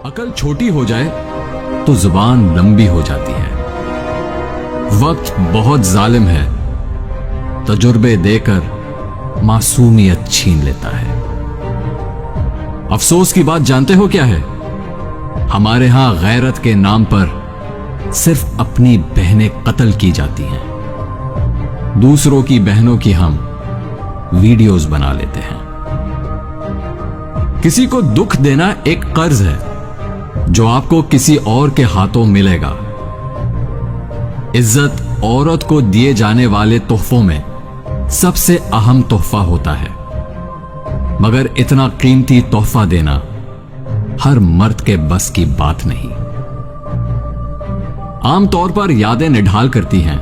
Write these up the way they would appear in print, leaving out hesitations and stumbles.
अकल छोटी हो जाए तो जुबान लंबी हो जाती है। वक्त बहुत जालिम है, तजुर्बे देकर मासूमियत छीन लेता है। अफसोस की बात जानते हो क्या है? हमारे यहां गैरत के नाम पर सिर्फ अपनी बहनें कत्ल की जाती हैं। दूसरों की बहनों की हम वीडियोस बना लेते हैं। किसी को दुख देना एक कर्ज है जो आपको किसी और के हाथों मिलेगा। इज्जत औरत को दिए जाने वाले तोहफों में सबसे अहम तोहफा होता है, मगर इतना कीमती तोहफा देना हर मर्द के बस की बात नहीं। आमतौर पर यादें निढाल करती हैं,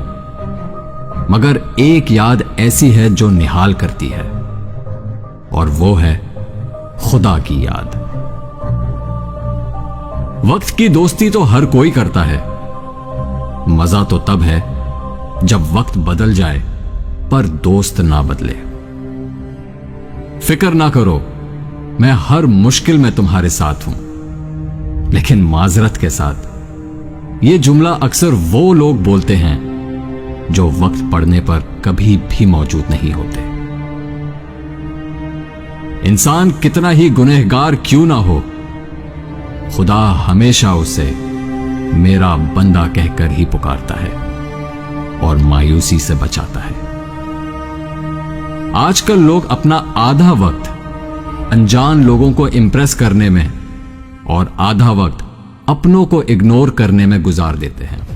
मगर एक याद ऐसी है जो निहाल करती है, और वो है खुदा की याद। वक्त की दोस्ती तो हर कोई करता है, मजा तो तब है जब वक्त बदल जाए पर दोस्त ना बदले। फिक्र ना करो, मैं हर मुश्किल में तुम्हारे साथ हूं, लेकिन माजरत के साथ यह जुमला अक्सर वो लोग बोलते हैं जो वक्त पड़ने पर कभी भी मौजूद नहीं होते। इंसान कितना ही गुनहगार क्यों ना हो, खुदा हमेशा उसे मेरा बंदा कहकर ही पुकारता है और मायूसी से बचाता है। आजकल लोग अपना आधा वक्त अनजान लोगों को इंप्रेस करने में और आधा वक्त अपनों को इग्नोर करने में गुजार देते हैं।